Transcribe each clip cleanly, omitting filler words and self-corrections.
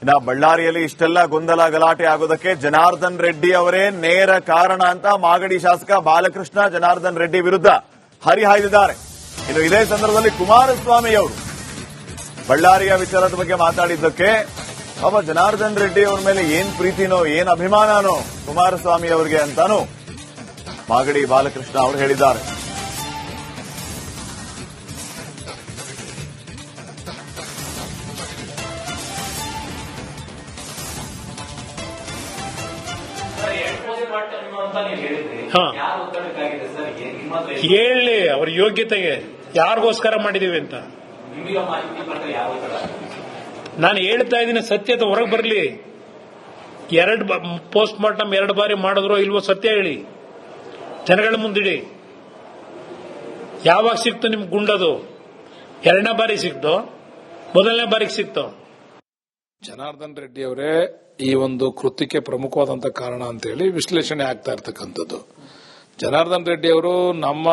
ಇನ್ನು ಬಳ್ಳಾರಿಯಲ್ಲಿ ಇಷ್ಟೆಲ್ಲ ಗೊಂದಲ ಗಲಾಟೆ ಆಗೋದಕ್ಕೆ ಜನಾರ್ದನ್ ರೆಡ್ಡಿ ಅವರೇ ನೇರ ಕಾರಣ ಅಂತ ಮಾಗಡಿ ಶಾಸಕ ಬಾಲಕೃಷ್ಣ ಜನಾರ್ದನ್ ರೆಡ್ಡಿ ವಿರುದ್ಧ ಹರಿಹಾಯ್ದಿದ್ದಾರೆ. ಇನ್ನು ಇದೇ ಸಂದರ್ಭದಲ್ಲಿ ಕುಮಾರಸ್ವಾಮಿ ಅವರು ಬಳ್ಳಾರಿಯ ವಿಚಾರದ ಬಗ್ಗೆ ಮಾತಾಡಿದ್ದಕ್ಕೆ ಜನಾರ್ದನ್ ರೆಡ್ಡಿ ಅವರ ಮೇಲೆ ಏನ್ ಪ್ರೀತಿನೋ ಏನ್ ಅಭಿಮಾನನೋ ಕುಮಾರಸ್ವಾಮಿ ಅವರಿಗೆ ಅಂತಾನು ಮಾಗಡಿ ಬಾಲಕೃಷ್ಣ ಅವರು ಹೇಳಿದ್ದಾರೆ. ಹೇಳಿ ಅವ್ರ ಯೋಗ್ಯತೆಗೆ ಯಾರಿಗೋಸ್ಕರ ಮಾಡಿದೀವಿ ಅಂತ ನಾನು ಹೇಳ್ತಾ ಇದ್ದೀನಿ. ಸತ್ಯತೆ ಹೊರಗೆ ಬರಲಿ. ಪೋಸ್ಟ್ ಮಾರ್ಟಮ್ 2 ಬಾರಿ ಮಾಡಿದ್ರು ಇಲ್ವೋ ಸತ್ಯ ಹೇಳಿ, ಜನಗಳ ಮುಂದಿಡಿ. ಯಾವಾಗ ಸಿಕ್ತು ನಿಮ್ಗೆ ಗುಂಡದು? 2ನೇ ಬಾರಿ ಸಿಕ್ತು, ಮೊದಲನೇ ಬಾರಿಗೆ ಸಿಕ್ತು. ಜನಾರ್ದನ್ ರೆಡ್ಡಿ ಅವರೇ ಈ ಒಂದು ಕೃತ್ಯಕ್ಕೆ ಪ್ರಮುಖವಾದಂತಹ ಕಾರಣ ಅಂತ ಹೇಳಿ ವಿಶ್ಲೇಷಣೆ ಆಗ್ತಾ ಇರ್ತಕ್ಕಂಥದ್ದು. ಜನಾರ್ದನ್ ರೆಡ್ಡಿ ಅವರು ನಮ್ಮ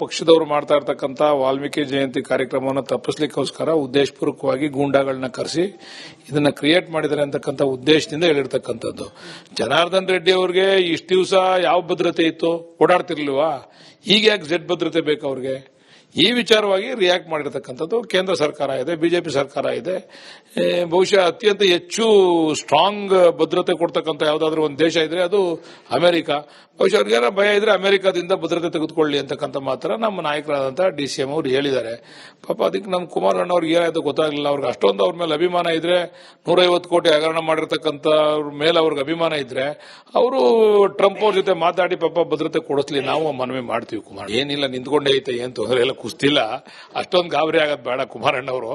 ಪಕ್ಷದವರು ಮಾಡ್ತಾ ಇರ್ತಕ್ಕಂಥ ವಾಲ್ಮೀಕಿ ಜಯಂತಿ ಕಾರ್ಯಕ್ರಮವನ್ನು ತಪ್ಪಿಸ್ಲಿಕ್ಕೋಸ್ಕರ ಉದ್ದೇಶಪೂರ್ವಕವಾಗಿ ಗೂಂಡಾಗಳನ್ನ ಕರೆಸಿ ಇದನ್ನ ಕ್ರಿಯೇಟ್ ಮಾಡಿದ್ದಾರೆ ಅಂತಕ್ಕಂಥ ಉದ್ದೇಶದಿಂದ ಹೇಳಿರ್ತಕ್ಕಂಥದ್ದು. ಜನಾರ್ದನ್ ರೆಡ್ಡಿ ಅವರಿಗೆ ಇಷ್ಟು ದಿವಸ ಯಾವ ಭದ್ರತೆ ಇತ್ತು? ಓಡಾಡ್ತಿರ್ಲಿಲ್ವಾ? ಈಗ ಯಾಕೆ ಜೆಡ್ ಭದ್ರತೆ ಬೇಕು ಅವ್ರಿಗೆ? ಈ ವಿಚಾರವಾಗಿ ರಿಯಾಕ್ಟ್ ಮಾಡಿರ್ತಕ್ಕಂಥದ್ದು ಕೇಂದ್ರ ಸರ್ಕಾರ ಇದೆ, ಬಿಜೆಪಿ ಸರ್ಕಾರ ಇದೆ. ಬಹುಶಃ ಅತ್ಯಂತ ಹೆಚ್ಚು ಸ್ಟ್ರಾಂಗ್ ಭದ್ರತೆ ಕೊಡ್ತಕ್ಕಂಥ ಯಾವ್ದಾದ್ರು ಒಂದು ದೇಶ ಇದ್ರೆ ಅದು ಅಮೆರಿಕ. ಬಹುಶಃ ಅವ್ರಿಗೇನ ಭಯ ಇದ್ರೆ ಅಮೆರಿಕದಿಂದ ಭದ್ರತೆ ತೆಗೆದುಕೊಳ್ಳಿ ಅಂತಕ್ಕಂಥ ಮಾತ್ರ ನಮ್ಮ ನಾಯಕರಾದಂತಹ DCM ಅವರು ಹೇಳಿದ್ದಾರೆ. ಪಾಪ ಅದಕ್ಕೆ ನಮ್ಮ ಕುಮಾರಣ್ಣ ಅವ್ರಿಗೆ ಏನಾಯ್ತು ಗೊತ್ತಾಗ್ಲಿಲ್ಲ. ಅವ್ರಿಗೆ ಅಷ್ಟೊಂದು ಅವ್ರ ಮೇಲೆ ಅಭಿಮಾನ ಇದ್ರೆ, 150 ಕೋಟಿ ಹಗರಣ ಮಾಡಿರ್ತಕ್ಕಂಥ ಮೇಲೆ ಅವ್ರಿಗೆ ಅಭಿಮಾನ ಇದ್ರೆ ಅವರು ಟ್ರಂಪ್ ಅವ್ರ ಜೊತೆ ಮಾತಾಡಿ ಪಾಪ ಭದ್ರತೆ ಕೊಡಿಸ್ಲಿ, ನಾವು ಮನವಿ ಮಾಡ್ತೀವಿ. ಕುಮಾರ್ ಏನಿಲ್ಲ, ನಿಂತ್ಕೊಂಡೇ ಐತೆ, ಏನ್ ತೊಂದರೆ ಎಲ್ಲ, ಕುಸ್ತಿಲ್ಲ. ಅಷ್ಟೊಂದು ಗಾಬರಿ ಆಗೋದು ಬೇಡ ಕುಮಾರಣ್ಣ ಅವರು.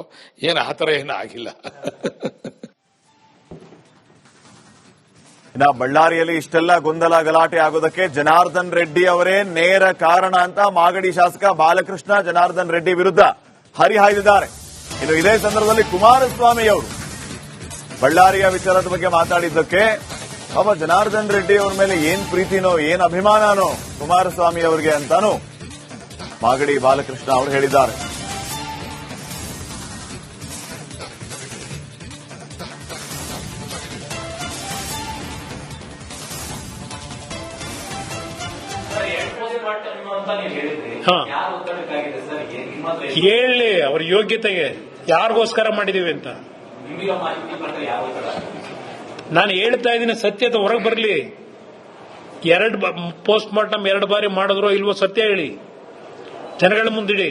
ಏನು ಆತರ ಏನೂ ಆಗಿಲ್ಲ. ಇನ್ನು ಬಳ್ಳಾರಿಯಲ್ಲಿ ಇಷ್ಟೆಲ್ಲ ಗೊಂದಲ ಗಲಾಟೆ ಆಗೋದಕ್ಕೆ ಜನಾರ್ದನ್ ರೆಡ್ಡಿ ಅವರೇ ನೇರ ಕಾರಣ ಅಂತ ಮಾಗಡಿ ಶಾಸಕ ಬಾಲಕೃಷ್ಣ ಜನಾರ್ದನ್ ರೆಡ್ಡಿ ವಿರುದ್ಧ ಹರಿಹಾಯ್ದಿದ್ದಾರೆ. ಇನ್ನು ಇದೇ ಸಂದರ್ಭದಲ್ಲಿ ಕುಮಾರಸ್ವಾಮಿ ಅವರು ಬಳ್ಳಾರಿಯ ವಿಚಾರದ ಬಗ್ಗೆ ಮಾತಾಡಿದ್ದಕ್ಕೆ ಜನಾರ್ದನ್ ರೆಡ್ಡಿ ಅವರ ಮೇಲೆ ಏನ್ ಪ್ರೀತಿನೋ ಏನ್ ಅಭಿಮಾನನೋ ಕುಮಾರಸ್ವಾಮಿ ಅವರಿಗೆ ಅಂತಾನು ಮಾಗಡಿ ಬಾಲಕೃಷ್ಣ ಅವರು ಹೇಳಿದ್ದಾರೆ. ಹೇಳಿ ಅವ್ರ ಯೋಗ್ಯತೆಗೆ ಯಾರಿಗೋಸ್ಕರ ಮಾಡಿದೀವಿ ಅಂತ ನಾನು ಹೇಳ್ತಾ ಇದ್ದೀನಿ. ಸತ್ಯತೆ ಹೊರಗೆ ಬರಲಿ. ಪೋಸ್ಟ್ ಮಾರ್ಟಮ್ 2 ಬಾರಿ ಮಾಡಿದ್ರು ಇಲ್ವೋ ಸತ್ಯ ಹೇಳಿ, ಜನಗಳ ಮುಂದಿಡಿ.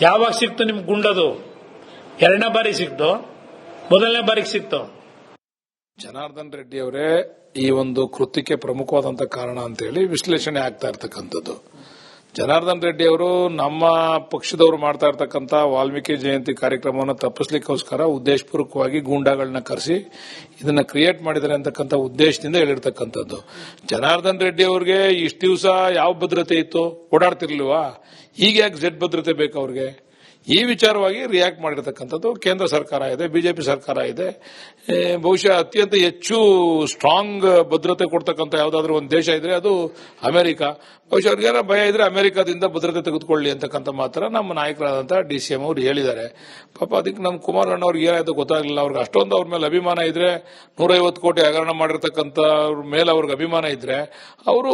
ಯಾವಾಗ ಸಿಕ್ತು ನಿಮ್ಗೆ ಗುಂಡದು? 2ನೇ ಬಾರಿ ಸಿಕ್ತು, ಮೊದಲನೇ ಬಾರಿಗೆ ಸಿಕ್ತು. ಜನಾರ್ದನ್ ರೆಡ್ಡಿ ಅವರೇ ಈ ಒಂದು ಕೃತ್ಯಕ್ಕೆ ಪ್ರಮುಖವಾದಂತಹ ಕಾರಣ ಅಂತ ಹೇಳಿ ವಿಶ್ಲೇಷಣೆ ಆಗ್ತಾ ಇರ್ತಕ್ಕಂಥದ್ದು. ಜನಾರ್ದನ್ ರೆಡ್ಡಿ ಅವರು ನಮ್ಮ ಪಕ್ಷದವರು ಮಾಡ್ತಾ ಇರ್ತಕ್ಕಂಥ ವಾಲ್ಮೀಕಿ ಜಯಂತಿ ಕಾರ್ಯಕ್ರಮವನ್ನು ತಪ್ಪಿಸ್ಲಿಕ್ಕೋಸ್ಕರ ಉದ್ದೇಶಪೂರ್ವಕವಾಗಿ ಗೂಂಡಾಗಳನ್ನ ಕರೆಸಿ ಇದನ್ನ ಕ್ರಿಯೇಟ್ ಮಾಡಿದ್ದಾರೆ ಅಂತಕ್ಕಂಥ ಉದ್ದೇಶದಿಂದ ಹೇಳಿರ್ತಕ್ಕಂಥದ್ದು. ಜನಾರ್ದನ್ ರೆಡ್ಡಿ ಅವರಿಗೆ ಇಷ್ಟು ದಿವಸ ಯಾವ ಭದ್ರತೆ ಇತ್ತು? ಓಡಾಡ್ತಿರ್ಲಿಲ್ವಾ? ಈಗ ಯಾಕೆ ಜೆಡ್ ಭದ್ರತೆ ಬೇಕು ಅವ್ರಿಗೆ? ಈ ವಿಚಾರವಾಗಿ ರಿಯಾಕ್ಟ್ ಮಾಡಿರ್ತಕ್ಕಂಥದ್ದು ಕೇಂದ್ರ ಸರ್ಕಾರ ಇದೆ, ಬಿಜೆಪಿ ಸರ್ಕಾರ ಇದೆ. ಬಹುಶಃ ಅತ್ಯಂತ ಹೆಚ್ಚು ಸ್ಟ್ರಾಂಗ್ ಭದ್ರತೆ ಕೊಡ್ತಕ್ಕಂಥ ಯಾವ್ದಾದ್ರು ಒಂದು ದೇಶ ಇದ್ರೆ ಅದು ಅಮೆರಿಕ. ಬಹುಶಃ ಅವ್ರಿಗೇನ ಭಯ ಇದ್ರೆ ಅಮೆರಿಕದಿಂದ ಭದ್ರತೆ ತೆಗೆದುಕೊಳ್ಳಿ ಅಂತಕ್ಕಂಥ ಮಾತ್ರ ನಮ್ಮ ನಾಯಕರಾದಂತಹ DCM ಅವರು ಹೇಳಿದ್ದಾರೆ. ಪಾಪ ಅದಕ್ಕೆ ನಮ್ಮ ಕುಮಾರಣ್ಣ ಅವ್ರಿಗೆ ಏನಾಯ್ತು ಗೊತ್ತಾಗ್ಲಿಲ್ಲ. ಅವ್ರಿಗೆ ಅಷ್ಟೊಂದು ಅವ್ರ ಮೇಲೆ ಅಭಿಮಾನ ಇದ್ರೆ, 150 ಕೋಟಿ ಹಗರಣ ಮಾಡಿರ್ತಕ್ಕಂಥ ಮೇಲೆ ಅವ್ರಿಗೆ ಅಭಿಮಾನ ಇದ್ರೆ ಅವರು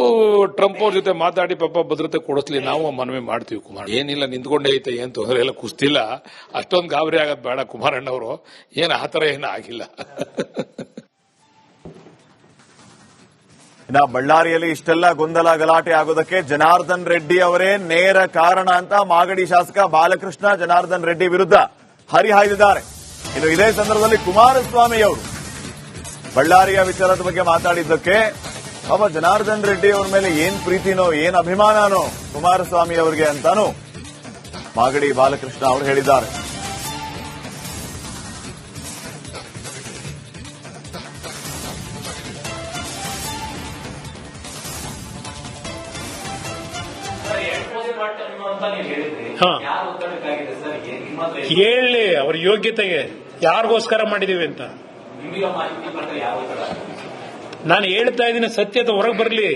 ಟ್ರಂಪ್ ಅವ್ರ ಜೊತೆ ಮಾತಾಡಿ ಪಾಪ ಭದ್ರತೆ ಕೊಡಿಸ್ಲಿ, ನಾವು ಮನವಿ ಮಾಡ್ತೀವಿ. ಕುಮಾರ್ ಏನಿಲ್ಲ, ನಿಂತ್ಕೊಂಡೇ ಐತೆ, ಏನ್ ತೊಂದರೆ ಎಲ್ಲ, ಕುಸ್ತಿಲ್ಲ. ಅಷ್ಟೊಂದು ಗಾಬರಿ ಆಗೋದು ಬೇಡ ಕುಮಾರಣ್ಣ ಅವರು. ಏನು ಆತರ ಏನೂ ಆಗಿಲ್ಲ. ಇನ್ನು ಬಳ್ಳಾರಿಯಲ್ಲಿ ಇಷ್ಟೆಲ್ಲ ಗೊಂದಲ ಗಲಾಟೆ ಆಗೋದಕ್ಕೆ ಜನಾರ್ದನ್ ರೆಡ್ಡಿ ಅವರೇ ನೇರ ಕಾರಣ ಅಂತ ಮಾಗಡಿ ಶಾಸಕ ಬಾಲಕೃಷ್ಣ ಜನಾರ್ದನ್ ರೆಡ್ಡಿ ವಿರುದ್ಧ ಹರಿಹಾಯ್ದಿದ್ದಾರೆ. ಇನ್ನು ಇದೇ ಸಂದರ್ಭದಲ್ಲಿ ಕುಮಾರಸ್ವಾಮಿ ಅವರು ಬಳ್ಳಾರಿಯ ವಿಚಾರದ ಬಗ್ಗೆ ಮಾತಾಡಿದ್ದಕ್ಕೆ ಜನಾರ್ದನ್ ರೆಡ್ಡಿ ಅವರ ಮೇಲೆ ಏನ್ ಪ್ರೀತಿನೋ ಏನ್ ಅಭಿಮಾನನೋ ಕುಮಾರಸ್ವಾಮಿ ಅವರಿಗೆ ಅಂತಾನು ಮಾಗಡಿ ಬಾಲಕೃಷ್ಣ ಅವರು ಹೇಳಿದ್ದಾರೆ. ಹೇಳಿ ಅವ್ರ ಯೋಗ್ಯತೆಗೆ ಯಾರಿಗೋಸ್ಕರ ಮಾಡಿದೀವಿ ಅಂತ ನಾನು ಹೇಳ್ತಾ ಇದ್ದೀನಿ. ಸತ್ಯತೆ ಹೊರಗೆ ಬರಲಿ.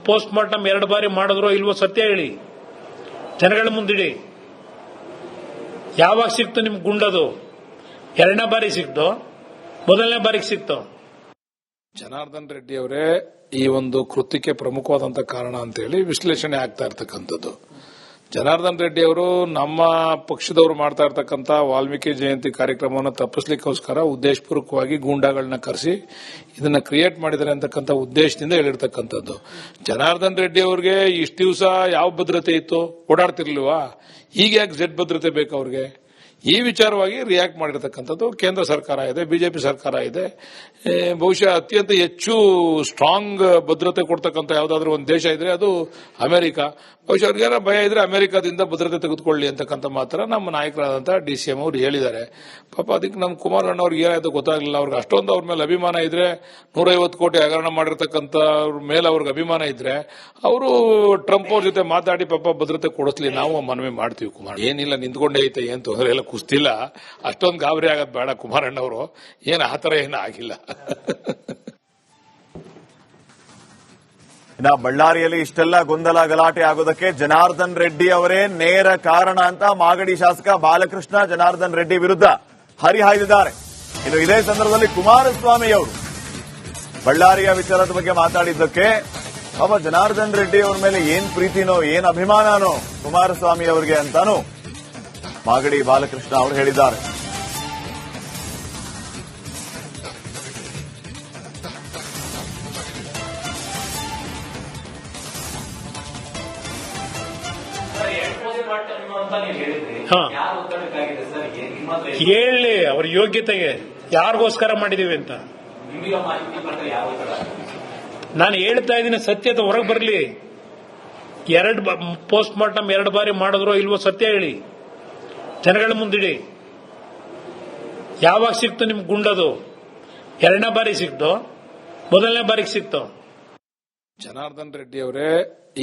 ಪೋಸ್ಟ್ ಮಾರ್ಟಮ್ 2 ಬಾರಿ ಮಾಡಿದ್ರು ಇಲ್ವೋ ಸತ್ಯ ಹೇಳಿ, ಜನಗಳ ಮುಂದಿಡಿ. ಯಾವಾಗ ಸಿಕ್ತು ನಿಮ್ಗೆ ಗುಂಡದು? ಎರಡನೇ ಬಾರಿ ಸಿಕ್ತು, ಮೊದಲನೇ ಬಾರಿಗೆ ಸಿಕ್ತು. ಜನಾರ್ದನ್ ರೆಡ್ಡಿ ಅವರೇ ಈ ಒಂದು ಕೃತ್ಯಕ್ಕೆ ಪ್ರಮುಖವಾದಂತಹ ಕಾರಣ ಅಂತೇಳಿ ವಿಶ್ಲೇಷಣೆ ಆಗ್ತಾ ಇರ್ತಕ್ಕಂಥದ್ದು. ಜನಾರ್ದನ್ ರೆಡ್ಡಿ ಅವರು ನಮ್ಮ ಪಕ್ಷದವರು ಮಾಡ್ತಾ ಇರ್ತಕ್ಕಂಥ ವಾಲ್ಮೀಕಿ ಜಯಂತಿ ಕಾರ್ಯಕ್ರಮವನ್ನು ತಪ್ಪಿಸ್ಲಿಕ್ಕೋಸ್ಕರ ಉದ್ದೇಶಪೂರ್ವಕವಾಗಿ ಗೂಂಡಾಗಳನ್ನ ಕರೆಸಿ ಇದನ್ನ ಕ್ರಿಯೇಟ್ ಮಾಡಿದ್ದಾರೆ ಅಂತಕ್ಕಂಥ ಉದ್ದೇಶದಿಂದ ಹೇಳಿರ್ತಕ್ಕಂಥದ್ದು. ಜನಾರ್ದನ್ ರೆಡ್ಡಿ ಅವರಿಗೆ ಇಷ್ಟು ದಿವಸ ಯಾವ ಭದ್ರತೆ ಇತ್ತು, ಓಡಾಡ್ತಿರ್ಲಿಲ್ವಾ? ಈಗ ಯಾಕೆ ಜೆಡ್ ಭದ್ರತೆ ಬೇಕು ಅವ್ರಿಗೆ? ಈ ವಿಚಾರವಾಗಿ ರಿಯಾಕ್ಟ್ ಮಾಡಿರ್ತಕ್ಕಂಥದ್ದು ಕೇಂದ್ರ ಸರ್ಕಾರ ಇದೆ, ಬಿಜೆಪಿ ಸರ್ಕಾರ ಇದೆ. ಬಹುಶಃ ಅತ್ಯಂತ ಹೆಚ್ಚು ಸ್ಟ್ರಾಂಗ್ ಭದ್ರತೆ ಕೊಡ್ತಕ್ಕಂಥ ಯಾವ್ದಾದ್ರು ಒಂದು ದೇಶ ಇದ್ರೆ ಅದು ಅಮೆರಿಕ. ಬಹುಶಃ ಅವ್ರಿಗೇನ ಭಯ ಇದ್ರೆ ಅಮೆರಿಕದಿಂದ ಭದ್ರತೆ ತೆಗೆದುಕೊಳ್ಳಿ ಅಂತಕ್ಕಂಥ ಮಾತ್ರ ನಮ್ಮ ನಾಯಕರಾದಂತಹ DCM ಅವರು ಹೇಳಿದ್ದಾರೆ. ಪಾಪ ಅದಕ್ಕೆ ನಮ್ಮ ಕುಮಾರಣ್ಣ ಅವ್ರಿಗೆ ಏನಾಯ್ತು ಗೊತ್ತಾಗ್ಲಿಲ್ಲ. ಅವ್ರಿಗೆ ಅಷ್ಟೊಂದು ಅವ್ರ ಮೇಲೆ ಅಭಿಮಾನ ಇದ್ರೆ, 150 ಕೋಟಿ ಹಗರಣ ಮಾಡಿರ್ತಕ್ಕಂಥ ಮೇಲೆ ಅವ್ರಿಗೆ ಅಭಿಮಾನ ಇದ್ರೆ ಅವರು ಟ್ರಂಪ್ ಅವ್ರ ಜೊತೆ ಮಾತಾಡಿ ಪಾಪ ಭದ್ರತೆ ಕೊಡಿಸ್ಲಿ, ನಾವು ಮನವಿ ಮಾಡ್ತೀವಿ. ಕುಮಾರ್ ಏನಿಲ್ಲ, ನಿಂತ್ಕೊಂಡೇ ಐತೆ, ಏನ್ ತೊಂದರೆ ಇಲ್ಲ, ಕುಸ್ತಿಲ್ಲ, ಅಷ್ಟೊಂದು ಗಾಬರಿ ಆಗೋದು ಬೇಡ ಕುಮಾರಣ್ಣ ಅವರು, ಏನು ಆ ಥರ ಏನೂ ಆಗಿಲ್ಲ. ಇನ್ನ ಬಳ್ಳಾರಿಯಲ್ಲಿ ಇಷ್ಟೆಲ್ಲ ಗೊಂದಲ ಗಲಾಟೆ ಆಗೋದಕ್ಕೆ ಜನಾರ್ದನ್ ರೆಡ್ಡಿ ಅವರೇ ನೇರ ಕಾರಣ ಅಂತ ಮಾಗಡಿ ಶಾಸಕ ಬಾಲಕೃಷ್ಣ ಜನಾರ್ದನ್ ರೆಡ್ಡಿ ವಿರುದ್ಧ ಹರಿಹಾಯ್ದಿದ್ದಾರೆ. ಇನ್ನು ಇದೇ ಸಂದರ್ಭದಲ್ಲಿ ಕುಮಾರಸ್ವಾಮಿ ಅವರು ಬಳ್ಳಾರಿಯ ವಿಚಾರದ ಬಗ್ಗೆ ಮಾತಾಡಿದ್ದಕ್ಕೆ ಅವ ಜನಾರ್ದನ್ ರೆಡ್ಡಿ ಅವರ ಮೇಲೆ ಏನ್ ಪ್ರೀತಿನೋ ಏನ್ ಅಭಿಮಾನನೋ ಕುಮಾರಸ್ವಾಮಿ ಅವರಿಗೆ ಅಂತಾನು ಮಾಗಡಿ ಬಾಲಕೃಷ್ಣ ಅವರು ಹೇಳಿದ್ದಾರೆ. ಹೇಳಿ ಅವ್ರ ಯೋಗ್ಯತೆಗೆ ಯಾರಿಗೋಸ್ಕರ ಮಾಡಿದೀವಿ ಅಂತ ನಾನು ಹೇಳ್ತಾ ಇದ್ದೀನಿ. ಸತ್ಯತೆ ಹೊರಗೆ ಬರಲಿ. ಪೋಸ್ಟ್ ಮಾರ್ಟಮ್ 2 ಬಾರಿ ಮಾಡಿದ್ರೋ ಇಲ್ವೋ ಸತ್ಯ ಹೇಳಿ, ಜನಗಳ ಮುಂದಿಡಿ. ಯಾವಾಗ ಸಿಕ್ತು ನಿಮ್ಗೆ ಗುಂಡದು? ಎರಡನೇ ಬಾರಿ ಸಿಕ್ತು, ಮೊದಲನೇ ಬಾರಿಗೆ ಸಿಕ್ತು. ಜನಾರ್ದನ್ ರೆಡ್ಡಿ ಅವರೇ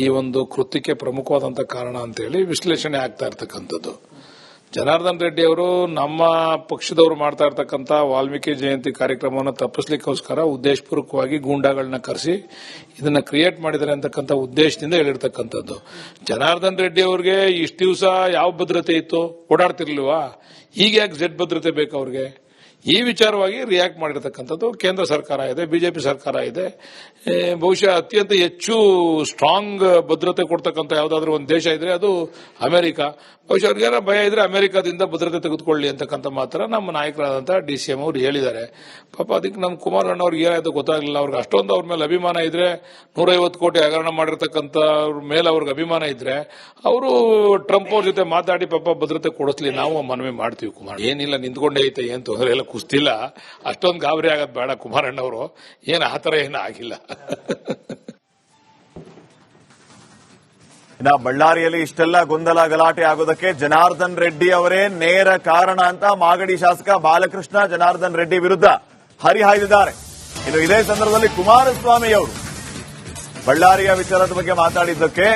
ಈ ಒಂದು ಕೃತ್ಯಕ್ಕೆ ಪ್ರಮುಖವಾದಂತಹ ಕಾರಣ ಅಂತೇಳಿ ವಿಶ್ಲೇಷಣೆ ಆಗ್ತಾ ಇರ್ತಕ್ಕಂಥದ್ದು. ಜನಾರ್ದನ್ ರೆಡ್ಡಿ ಅವರು ನಮ್ಮ ಪಕ್ಷದವರು ಮಾಡ್ತಾ ಇರ್ತಕ್ಕಂಥ ವಾಲ್ಮೀಕಿ ಜಯಂತಿ ಕಾರ್ಯಕ್ರಮವನ್ನು ತಪ್ಪಿಸ್ಲಿಕ್ಕೋಸ್ಕರ ಉದ್ದೇಶಪೂರ್ವಕವಾಗಿ ಗೂಂಡಾಗಳನ್ನ ಕರೆಸಿ ಇದನ್ನ ಕ್ರಿಯೇಟ್ ಮಾಡಿದ್ದಾರೆ ಅಂತಕ್ಕಂಥ ಉದ್ದೇಶದಿಂದ ಹೇಳಿರ್ತಕ್ಕಂಥದ್ದು. ಜನಾರ್ದನ್ ರೆಡ್ಡಿ ಅವರಿಗೆ ಇಷ್ಟು ದಿವಸ ಯಾವ ಭದ್ರತೆ ಇತ್ತು, ಓಡಾಡ್ತಿರ್ಲಿಲ್ವಾ? ಈಗ ಯಾಕೆ ಜೆಡ್ ಭದ್ರತೆ ಬೇಕು ಅವ್ರಿಗೆ? ಈ ವಿಚಾರವಾಗಿ ರಿಯಾಕ್ಟ್ ಮಾಡಿರ್ತಕ್ಕಂಥದ್ದು ಕೇಂದ್ರ ಸರ್ಕಾರ ಇದೆ, ಬಿಜೆಪಿ ಸರ್ಕಾರ ಇದೆ. ಬಹುಶಃ ಅತ್ಯಂತ ಹೆಚ್ಚು ಸ್ಟ್ರಾಂಗ್ ಭದ್ರತೆ ಕೊಡ್ತಕ್ಕಂಥ ಯಾವ್ದಾದ್ರು ಒಂದು ದೇಶ ಇದ್ರೆ ಅದು ಅಮೆರಿಕ. ಬಹುಶಃ ಅವ್ರಿಗೇನ ಭಯ ಇದ್ರೆ ಅಮೆರಿಕದಿಂದ ಭದ್ರತೆ ತೆಗೆದುಕೊಳ್ಳಿ ಅಂತಕ್ಕಂಥ ಮಾತ್ರ ನಮ್ಮ ನಾಯಕರಾದಂತಹ DCM ಅವರು ಹೇಳಿದ್ದಾರೆ. ಪಾಪ ಅದಕ್ಕೆ ನಮ್ಮ ಕುಮಾರಣ್ಣ ಅವ್ರಿಗೆ ಏನಾಯ್ತು ಗೊತ್ತಾಗ್ಲಿಲ್ಲ. ಅವ್ರಿಗೆ ಅಷ್ಟೊಂದು ಅವ್ರ ಮೇಲೆ ಅಭಿಮಾನ ಇದ್ರೆ, 150 ಕೋಟಿ ಹಗರಣ ಮಾಡಿರ್ತಕ್ಕಂಥ ಮೇಲೆ ಅವ್ರಿಗೆ ಅಭಿಮಾನ ಇದ್ರೆ ಅವರು ಟ್ರಂಪ್ ಅವ್ರ ಜೊತೆ ಮಾತಾಡಿ ಪಾಪ ಭದ್ರತೆ ಕೊಡಿಸ್ಲಿ, ನಾವು ಮನವಿ ಮಾಡ್ತೀವಿ. ಕುಮಾರ್ ಏನಿಲ್ಲ, ನಿಂತ್ಕೊಂಡೇ ಐತೆ, ಏನ್ ತೊಂದರೆ ಇಲ್ಲ, ಕುಸ್ತಿಲ್ಲ, ಅಷ್ಟೊಂದು ಗಾಬರಿ ಆಗೋದು ಬೇಡ ಕುಮಾರಣ್ಣ ಅವರು, ಏನು ಆ ಥರ ಏನೂ ಆಗಿಲ್ಲ. ಇನ್ನ ಬಳ್ಳಾರಿಯಲ್ಲಿ ಇಷ್ಟೆಲ್ಲ ಗೊಂದಲ ಗಲಾಟೆ ಆಗೋದಕ್ಕೆ ಜನಾರ್ದನ್ ರೆಡ್ಡಿ ಅವರೇ ನೇರ ಕಾರಣ ಅಂತ ಮಾಗಡಿ ಶಾಸಕ ಬಾಲಕೃಷ್ಣ ಜನಾರ್ದನ್ ರೆಡ್ಡಿ ವಿರುದ್ಧ ಹರಿಹಾಯ್ದಿದ್ದಾರೆ. ಇನ್ನು ಇದೇ ಸಂದರ್ಭದಲ್ಲಿ ಕುಮಾರಸ್ವಾಮಿ ಅವರು ಬಳ್ಳಾರಿಯ ವಿಚಾರದ ಬಗ್ಗೆ ಮಾತಾಡಿದ್ದಕ್ಕೆ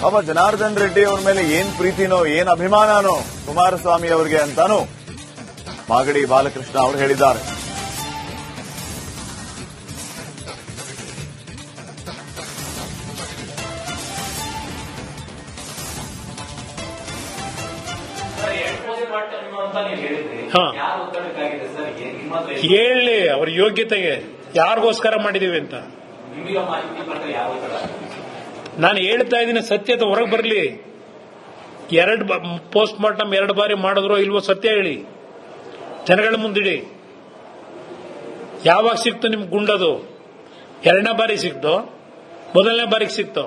ಅವ ಜನಾರ್ದನ್ ರೆಡ್ಡಿ ಅವರ ಮೇಲೆ ಏನ್ ಪ್ರೀತಿನೋ ಏನ್ ಅಭಿಮಾನನೋ ಕುಮಾರಸ್ವಾಮಿ ಅವರಿಗೆ ಅಂತಾನು ಮಾಗಡಿ ಬಾಲಕೃಷ್ಣ ಅವರು ಹೇಳಿದ್ದಾರೆ. ಹೇಳಿ ಅವ್ರ ಯೋಗ್ಯತೆಗೆ ಯಾರಿಗೋಸ್ಕರ ಮಾಡಿದೀವಿ ಅಂತ ನಾನು ಹೇಳ್ತಾ ಇದ್ದೀನಿ. ಸತ್ಯತೆ ಹೊರಗೆ ಬರಲಿ. ಪೋಸ್ಟ್ ಮಾರ್ಟಮ್ 2 ಬಾರಿ ಮಾಡಿದ್ರೋ ಇಲ್ವೋ ಸತ್ಯ ಹೇಳಿ, ಜನಗಳ ಮುಂದಿಡಿ. ಯಾವಾಗ ಸಿಕ್ತು ನಿಮ್ಗೆ ಗುಂಡದು? ಎರಡನೇ ಬಾರಿ ಸಿಕ್ತು, ಮೊದಲನೇ ಬಾರಿಗೆ ಸಿಕ್ತು.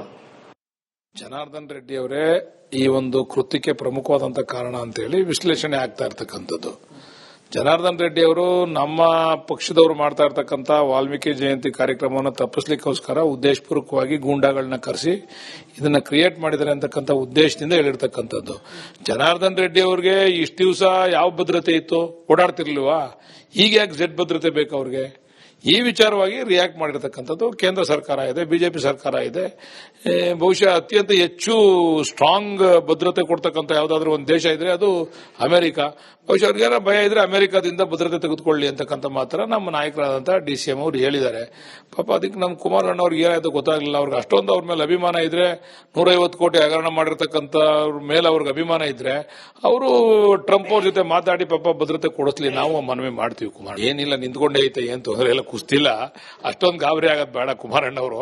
ಜನಾರ್ದನ್ ರೆಡ್ಡಿ ಅವರೇ ಈ ಒಂದು ಕೃತ್ಯಕ್ಕೆ ಪ್ರಮುಖವಾದಂತಹ ಕಾರಣ ಅಂತೇಳಿ ವಿಶ್ಲೇಷಣೆ ಆಗ್ತಾ ಇರ್ತಕ್ಕಂಥದ್ದು. ಜನಾರ್ದನ್ ರೆಡ್ಡಿ ಅವರು ನಮ್ಮ ಪಕ್ಷದವರು ಮಾಡ್ತಾ ಇರ್ತಕ್ಕಂಥ ವಾಲ್ಮೀಕಿ ಜಯಂತಿ ಕಾರ್ಯಕ್ರಮವನ್ನು ತಪ್ಪಿಸ್ಲಿಕ್ಕೋಸ್ಕರ ಉದ್ದೇಶಪೂರ್ವಕವಾಗಿ ಗೂಂಡಾಗಳನ್ನ ಕರೆಸಿ ಇದನ್ನ ಕ್ರಿಯೇಟ್ ಮಾಡಿದ್ದಾರೆ ಅಂತಕ್ಕಂಥ ಉದ್ದೇಶದಿಂದ ಹೇಳಿರ್ತಕ್ಕಂಥದ್ದು. ಜನಾರ್ದನ್ ರೆಡ್ಡಿ ಅವರಿಗೆ ಇಷ್ಟು ದಿವಸ ಯಾವ ಭದ್ರತೆ ಇತ್ತು, ಓಡಾಡ್ತಿರ್ಲಿಲ್ವಾ? ಈಗ ಯಾಕೆ ಜೆಡ್ ಭದ್ರತೆ ಬೇಕು ಅವ್ರಿಗೆ? ಈ ವಿಚಾರವಾಗಿ ರಿಯಾಕ್ಟ್ ಮಾಡಿರತಕ್ಕಂಥದ್ದು ಕೇಂದ್ರ ಸರ್ಕಾರ ಇದೆ, ಬಿಜೆಪಿ ಸರ್ಕಾರ ಇದೆ. ಬಹುಶಃ ಅತ್ಯಂತ ಹೆಚ್ಚು ಸ್ಟ್ರಾಂಗ್ ಭದ್ರತೆ ಕೊಡ್ತಕ್ಕಂಥ ಯಾವುದಾದ್ರೂ ಒಂದು ದೇಶ ಇದ್ರೆ ಅದು ಅಮೆರಿಕ. ಬಹುಶಃ ಅವ್ರಿಗೇನೋ ಭಯ ಇದ್ರೆ ಅಮೆರಿಕದಿಂದ ಭದ್ರತೆ ತೆಗೆದುಕೊಳ್ಳಿ ಅಂತಕ್ಕಂಥ ಮಾತ್ರ ನಮ್ಮ ನಾಯಕರಾದಂಥ DCM ಅವರು ಹೇಳಿದ್ದಾರೆ. ಪಾಪ ಅದಕ್ಕೆ ನಮ್ಮ ಕುಮಾರಣ್ಣ ಅವ್ರಿಗೆ ಏನಾಯ್ತು ಗೊತ್ತಾಗಲಿಲ್ಲ. ಅವ್ರಿಗೆ ಅಷ್ಟೊಂದು ಅವ್ರ ಮೇಲೆ ಅಭಿಮಾನ ಇದ್ರೆ, 150 ಕೋಟಿ ಹಗರಣ ಮಾಡಿರ್ತಕ್ಕಂಥ ಅವ್ರ ಮೇಲೆ ಅವ್ರಿಗೆ ಅಭಿಮಾನ ಇದ್ರೆ ಅವರು ಟ್ರಂಪ್ ಅವ್ರ ಜೊತೆ ಮಾತಾಡಿ ಪಾಪ ಭದ್ರತೆ ಕೊಡಿಸ್ಲಿ, ನಾವು ಮನವಿ ಮಾಡ್ತೀವಿ. ಕುಮಾರ್ ಏನಿಲ್ಲ, ನಿಂತ್ಕೊಂಡೇ ಐತೆ, ಏನ್ ತೊಂದರೆ ಇಲ್ಲ, ಕುಸ್ತಿಲ್ಲ, ಅಷ್ಟೊಂದು ಗಾಬರಿ ಆಗೋದು ಬೇಡ ಕುಮಾರಣ್ಣ ಅವರು.